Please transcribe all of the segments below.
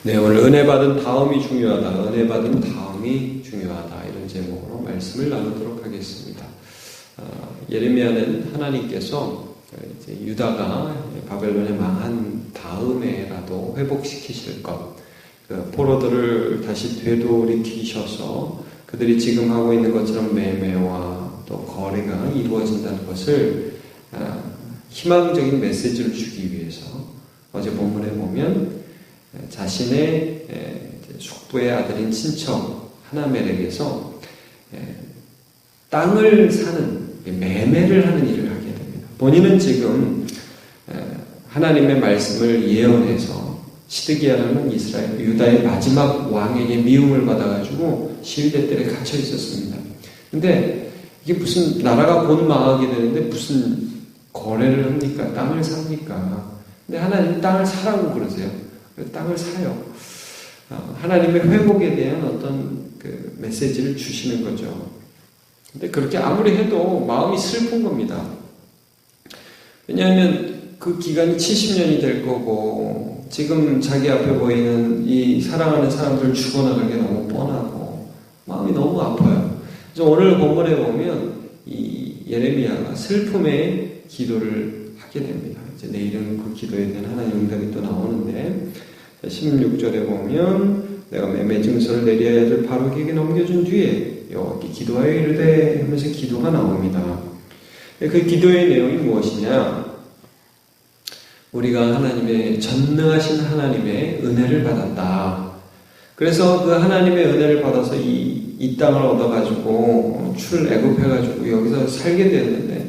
네, 오늘 은혜 받은 다음이 중요하다. 은혜 받은 다음이 중요하다. 이런 제목으로 말씀을 나누도록 하겠습니다. 예레미야는 하나님께서 이제 유다가 바벨론에 망한 다음에라도 회복시키실 것, 포로들을 다시 되돌이키셔서 그들이 지금 하고 있는 것처럼 매매와 또 거래가 이루어진다는 것을 희망적인 메시지를 주기 위해서 어제 본문에 보면 자신의 숙부의 아들인 친척 하나멜렉에서 땅을 사는 매매를 하는 일을 하게 됩니다. 본인은 지금 하나님의 말씀을 예언해서 시드기야라는 이스라엘 유다의 마지막 왕에게 미움을 받아가지고 시위대 뜰에 갇혀 있었습니다. 근데 이게 무슨 나라가 곧 망하게 되는데 무슨 거래를 합니까? 땅을 삽니까? 근데 하나님 땅을 사라고 그러세요. 땅을 사요. 하나님의 회복에 대한 어떤 그 메시지를 주시는 거죠. 근데 그렇게 아무리 해도 마음이 슬픈 겁니다. 왜냐하면 그 기간이 70년이 될 거고 지금 자기 앞에 보이는 이 사랑하는 사람들 죽어나가는 게 너무 뻔하고 마음이 너무 아파요. 그래서 오늘 본문에 보면 이 예레미야가 슬픔의 기도를 하게 됩니다. 이제 내일은 그 기도에 대한 하나님 응답이 또 나오는데 16절에 보면 내가 매매 증서를 내리야 아들 바룩에게 넘겨준 뒤에 여호와께 기도하여 이르되 하면서 기도가 나옵니다. 그 기도의 내용이 무엇이냐? 우리가 하나님의 전능하신 하나님의 은혜를 받았다. 그래서 그 하나님의 은혜를 받아서 이 땅을 얻어가지고 출애굽해가지고 여기서 살게 되었는데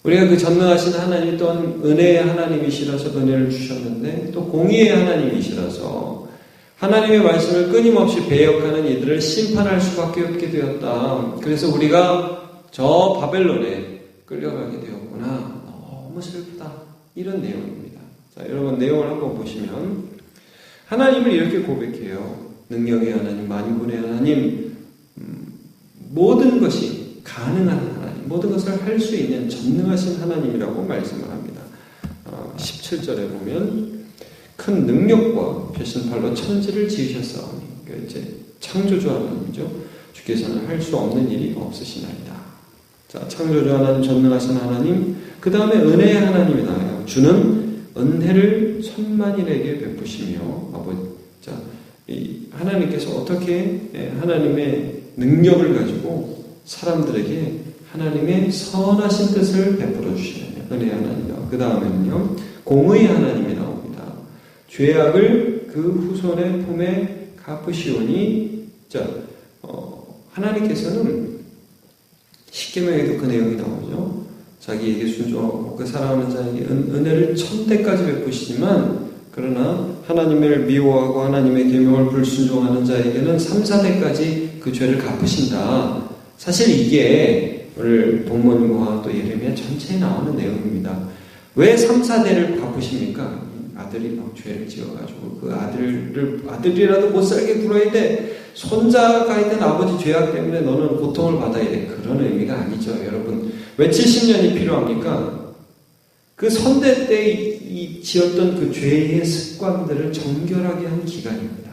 우리가 그 전능하신 하나님이 또한 은혜의 하나님이시라서 은혜를 주셨는데 또 공의의 하나님이시라서 하나님의 말씀을 끊임없이 배역하는 이들을 심판할 수밖에 없게 되었다. 그래서 우리가 저 바벨론에 끌려가게 되었구나. 너무 슬프다. 이런 내용입니다. 자, 여러분 내용을 한번 보시면 하나님을 이렇게 고백해요. 능력의 하나님, 만군의 하나님, 모든 것이 가능한 하나님, 모든 것을 할 수 있는 전능하신 하나님이라고 말씀을 합니다. 17절에 보면 큰 능력과 표신팔로 천지를 지으셨사오니 이제 창조주 하나님이죠. 주께서는 할 수 없는 일이 없으시나이다. 자, 창조주 하나님, 전능하신 하나님, 그 다음에 은혜의 하나님이 나와요. 주는 은혜를 천만인에게 베푸시며 아버지, 자, 이 하나님께서 어떻게 하나님의 능력을 가지고 사람들에게 하나님의 선하신 뜻을 베풀어 주시느냐. 은혜의 하나님이요. 그 다음에는요, 공의의 하나님이 나옵니다. 죄악을 그 후손의 품에 갚으시오니, 자, 하나님께서는 십계명에도 그 내용이 나오죠. 자기에게 순종하고 그 사랑하는 자에게 은혜를 1000대까지 베푸시지만 그러나 하나님을 미워하고 하나님의 계명을 불순종하는 자에게는 3, 4대까지 그 죄를 갚으신다. 사실 이게 오늘 본문과 또 예레미야 전체에 나오는 내용입니다. 왜 3, 4대를 갚으십니까? 아들이 막 죄를 지어가지고 그 아들이라도 못 살게 굴어야 돼. 손자가 있던 아버지 죄악 때문에 너는 고통을 받아야 돼. 그런 의미가 아니죠. 여러분, 왜 70년이 필요합니까? 그 선대 때 지었던 그 죄의 습관들을 정결하게 한 기간입니다.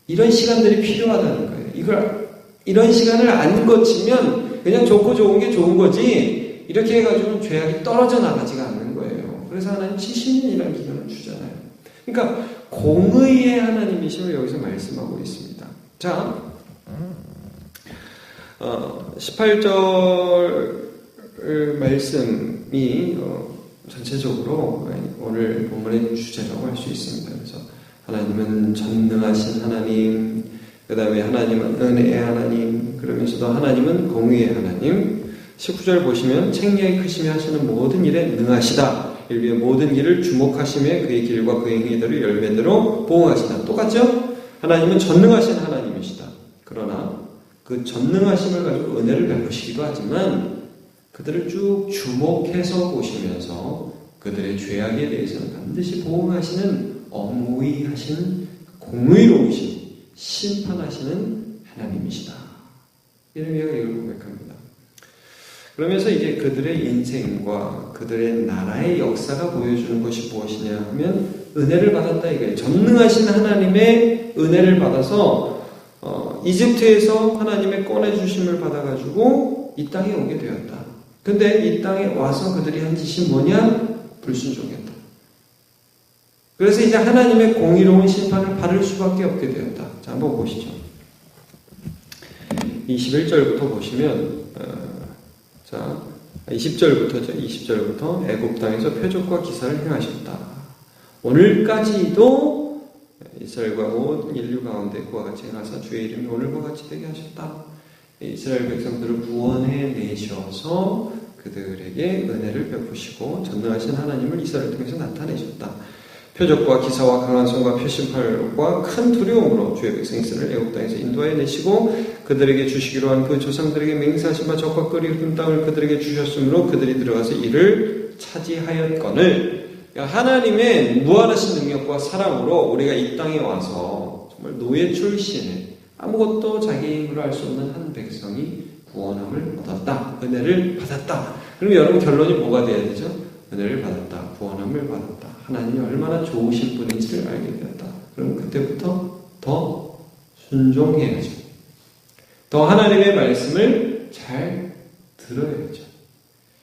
이런 시간들이 필요하다는 거예요. 이런 시간을 안 거치면 그냥 좋고 좋은 게 좋은 거지 이렇게 해가지고는 죄악이 떨어져 나가지가 않는 거예요. 그래서 하나님 70년이라는 기간을 주잖아요. 그러니까 공의의 하나님이심을 여기서 말씀하고 있습니다. 자, 18절 말씀이 전체적으로 오늘 본문의 주제라고 할 수 있습니다. 그래서 하나님은 전능하신 하나님, 그 다음에 하나님은 은혜의 하나님, 그러면서도 하나님은 공의의 하나님. 19절 보시면 책량이 크시며 하시는 모든 일에 능하시다. 인류의 모든 일을 주목하시며 그의 길과 그의 행위대로 열매대로 보응하시다. 똑같죠? 하나님은 전능하신 하나님이시다. 그러나 그 전능하심을 가지고 은혜를 베푸시기도 하지만 그들을 쭉 주목해서 보시면서 그들의 죄악에 대해서는 반드시 보응하시는 어무이하시는 공의로우신 심판하시는 하나님이시다. 예레미야가 이걸 고백합니다. 그러면서 이제 그들의 인생과 그들의 나라의 역사가 보여주는 것이 무엇이냐 하면 은혜를 받았다 이거예요. 전능하신 하나님의 은혜를 받아서 이집트에서 하나님의 꺼내주심을 받아가지고 이 땅에 오게 되었다. 근데 이 땅에 와서 그들이 한 짓이 뭐냐? 불순종했다. 그래서 이제 하나님의 공의로운 심판을 받을 수밖에 없게 되었다. 자, 한번 보시죠. 21절부터 보시면, 자, 20절부터죠. 20절부터 애굽 땅에서 표적과 기사를 행하셨다. 오늘까지도 이스라엘과 온 인류 가운데 그와 같이 행하사 주의 이름이 오늘과 같이 되게 하셨다. 이스라엘 백성들을 구원해 내셔서 그들에게 은혜를 베푸시고 전능하신 하나님을 이스라엘을 통해서 나타내셨다. 표적과 기사와 강한 손과 표심팔과 큰 두려움으로 주의 백성 이스라엘을 애굽 땅에서 인도하여 내시고 그들에게 주시기로 한 그 조상들에게 맹세하신 바 적과 끓이 흐른 땅을 그들에게 주셨으므로 그들이 들어가서 이를 차지하였거늘. 그러니까 하나님의 무한하신 능력과 사랑으로 우리가 이 땅에 와서 정말 노예 출신의 아무것도 자기 힘으로 할 수 없는 한 백성이 구원함을 얻었다. 은혜를 받았다. 그럼 여러분 결론이 뭐가 돼야 되죠? 은혜를 받았다. 구원함을 받았다. 하나님이 얼마나 좋으신 분인지를 알게 되었다. 그럼 그때부터 더 순종해야죠. 더 하나님의 말씀을 잘 들어야죠.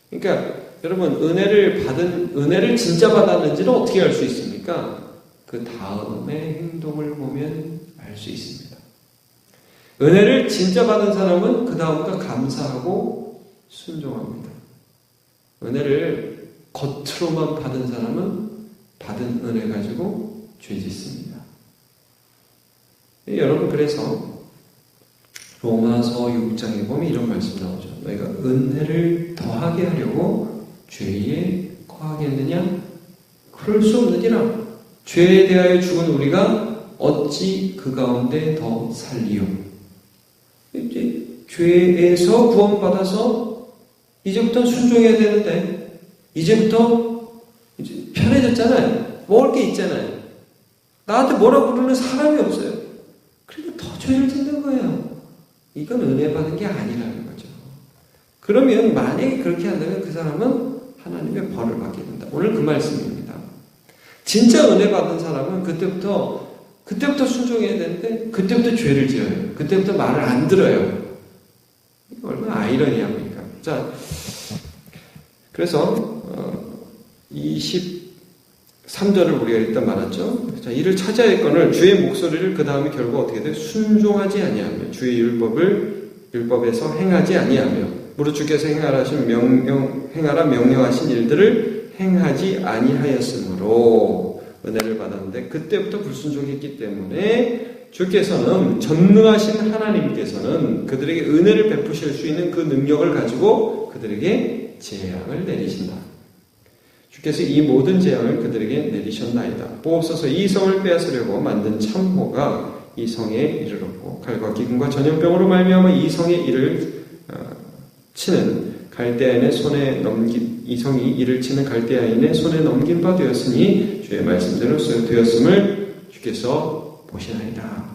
그러니까 여러분 은혜를 진짜 받았는지는 어떻게 알 수 있습니까? 그 다음의 행동을 보면 알 수 있습니다. 은혜를 진짜 받은 사람은 그 다음부터 감사하고 순종합니다. 은혜를 겉으로만 받은 사람은 받은 은혜 가지고 죄 짓습니다. 여러분 그래서 로마서 6장에 보면 이런 말씀 나오죠. 너희가 은혜를 더하게 하려고 죄에 거하겠느냐? 그럴 수 없느니라. 죄에 대하여 죽은 우리가 어찌 그 가운데 더 살리요? 이제 죄에서 구원받아서 이제부터 순종해야 되는데 이제부터 이제 편해졌잖아요. 먹을 게 있잖아요. 나한테 뭐라고 부르는 사람이 없어요. 그러니까 더 죄를 짓는 거예요. 이건 은혜 받은 게 아니라는 거죠. 그러면 만약에 그렇게 한다면 그 사람은 하나님의 벌을 받게 된다. 오늘 그 말씀입니다. 진짜 은혜 받은 사람은 그때부터 순종해야 되는데 그때부터 죄를 지어요. 그때부터 말을 안 들어요. 얼마나 아이러니합니까? 자, 그래서 23절을 우리가 일단 말았죠. 자, 이를 차지하였거늘 주의 목소리를 그 다음에 결국 어떻게 돼? 순종하지 아니하며 주의 율법에서 행하지 아니하며 무릇 주께서 행하라 명령하신 일들을 행하지 아니하였으므로 은혜를 받았는데 그때부터 불순종했기 때문에 주께서는 전능하신 하나님께서는 그들에게 은혜를 베푸실 수 있는 그 능력을 가지고 그들에게 재앙을 내리신다. 주께서 이 모든 재앙을 그들에게 내리셨나이다. 보옵소서 이 성을 빼앗으려고 만든 참호가 이 성에 이르렀고 칼과 기근과 전염병으로 말미암아 이 성에 이를 치는 갈대아인의 손에 넘긴 이 성이 이를 치는 갈대아인의 손에 넘긴 바 되었으니 주의 말씀대로 되었음을 주께서 보시나이다.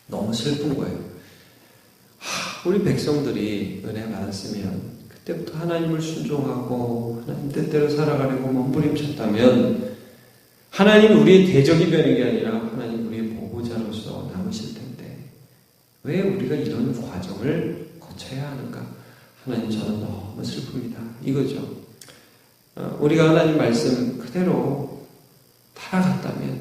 너무 슬픈 거예요. 우리 백성들이 은혜 받았으면 그때부터 하나님을 순종하고 하나님 뜻대로 살아가려고 몸부림쳤다면 하나님 우리의 대적이 되는 게 아니라 하나님 우리의 보호자로서 남으실 텐데 왜 우리가 이런 과정을 거쳐야 하는가? 하나님 저는 너무 슬픕니다. 이거죠. 우리가 하나님 말씀 그대로 따라갔다면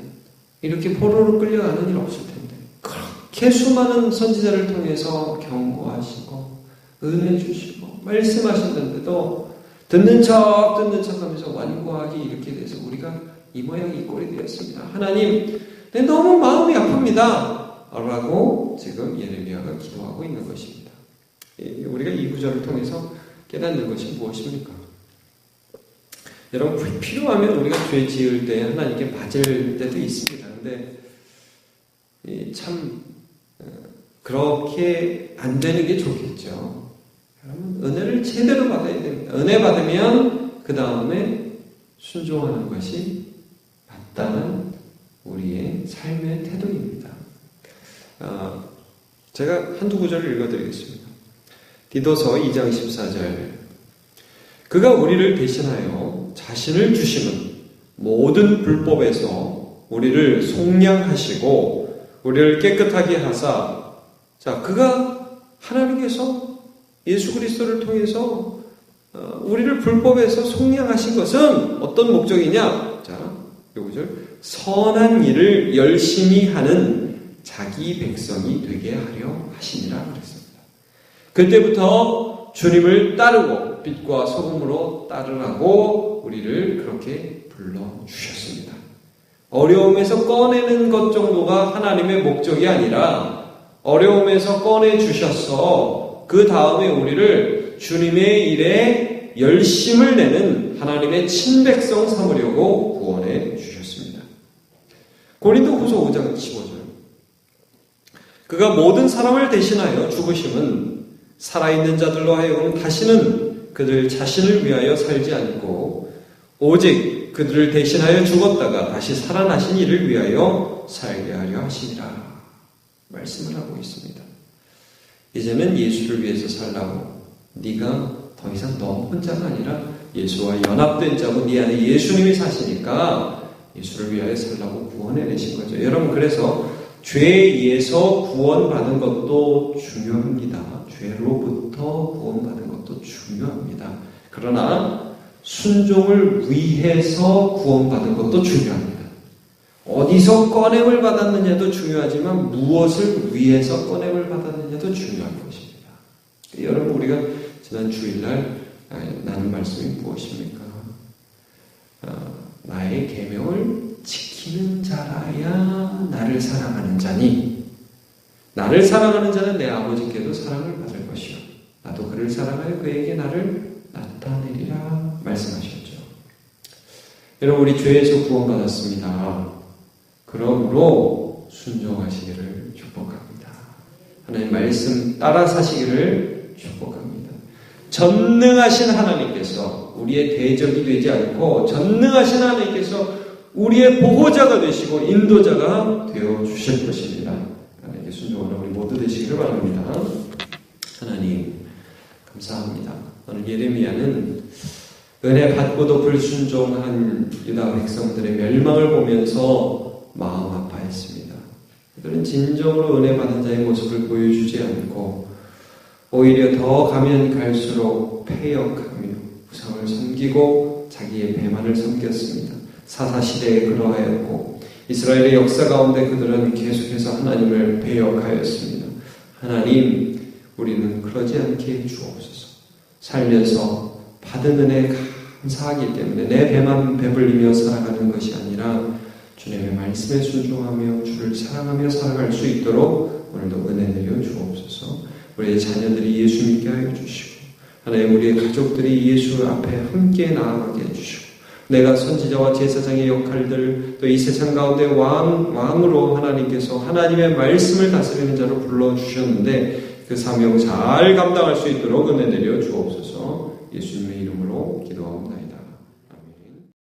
이렇게 포로로 끌려가는 일 없을 텐데 그렇게 수많은 선지자를 통해서 경고하시고 은혜 주시고 말씀하셨는데도 듣는 척 하면서 완고하게 이렇게 돼서 우리가 이 모양 이 꼴이 되었습니다. 하나님 너무 마음이 아픕니다 라고 지금 예레미야가 기도하고 있는 것입니다. 우리가 이 구절을 통해서 깨닫는 것이 무엇입니까? 여러분 필요하면 우리가 죄 지을 때 하나님께 맞을 때도 있습니다. 근데 참 그렇게 안 되는 게 좋겠죠. 여러분 은혜를 제대로 받아야 됩니다. 은혜 받으면 그 다음에 순종하는 것이 맞다는 우리의 삶의 태도입니다. 제가 한두 구절을 읽어드리겠습니다. 디도서 2장 14절 그가 우리를 대신하여 자신을 주심은 모든 불법에서 우리를 속량하시고 우리를 깨끗하게 하사, 자, 그가 하나님께서 예수 그리스도를 통해서 우리를 불법에서 속량하신 것은 어떤 목적이냐? 자, 요 구절, 선한 일을 열심히 하는 자기 백성이 되게 하려 하시니라 그랬습니다. 그때부터 주님을 따르고 빛과 소금으로 따르라고 우리를 그렇게 불러주셨습니다. 어려움에서 꺼내는 것 정도가 하나님의 목적이 아니라 어려움에서 꺼내주셔서 그 다음에 우리를 주님의 일에 열심을 내는 하나님의 친백성 삼으려고 구원해 주셨습니다. 고린도후서 5장 15절, 그가 모든 사람을 대신하여 죽으심은 살아있는 자들로 하여금 다시는 그들 자신을 위하여 살지 않고 오직 그들을 대신하여 죽었다가 다시 살아나신 이를 위하여 살게 하려 하시니라 말씀을 하고 있습니다. 이제는 예수를 위해서 살라고, 네가 더 이상 너 혼자가 아니라 예수와 연합된 자고 네 안에 예수님이 사시니까 예수를 위하여 살라고 구원해내신 거죠. 여러분, 그래서 죄에서 구원받은 것도 중요합니다. 죄로부터 구원받은 것도 중요합니다. 그러나 순종을 위해서 구원받은 것도 중요합니다. 어디서 꺼냄을 받았느냐도 중요하지만 무엇을 위해서 꺼냄을 받았느냐도 중요한 것입니다. 여러분, 우리가 지난 주일날 나눈 말씀이 무엇입니까? 나의 계명을 지키는 자라야 나를 사랑하는 자니, 나를 사랑하는 자는 내 아버지께도 사랑을 받을 것이요 나도 그를 사랑하여 그에게 나를 나타내리라 말씀하셨죠. 여러분, 우리 죄에서 구원받았습니다. 그러므로 순종하시기를 축복합니다. 하나님 말씀 따라 사시기를 축복합니다. 전능하신 하나님께서 우리의 대적이 되지 않고 전능하신 하나님께서 우리의 보호자가 되시고 인도자가 되어주실 것입니다. 하나님께 순종하는 우리 모두 되시기를 바랍니다. 하나님 감사합니다. 오늘 예레미야는 은혜 받고도 불순종한 유다 백성들의 멸망을 보면서 마음 아파했습니다. 그들은 진정으로 은혜 받은 자의 모습을 보여주지 않고 오히려 더 가면 갈수록 패역하며 우상을 섬기고 자기의 배만을 섬겼습니다. 사사시대에 그러하였고 이스라엘의 역사 가운데 그들은 계속해서 하나님을 배역하였습니다. 하나님, 우리는 그러지 않게 해주옵소서. 살면서 받은 은혜 감사하기 때문에 내 배만 배불리며 살아가는 것이 아니라 주님의 말씀에 순종하며 주를 사랑하며 살아갈 수 있도록 오늘도 은혜 내려 주옵소서. 우리의 자녀들이 예수 믿게 하여 주시고 하나님, 우리의 가족들이 예수 앞에 함께 나아가게 해주시고 내가 선지자와 제사장의 역할들, 또 이 세상 가운데 왕으로 하나님께서 하나님의 말씀을 다스리는 자로 불러주셨는데 그 사명 잘 감당할 수 있도록 은혜 내려 주옵소서. 예수님의 이름으로 기도합니다.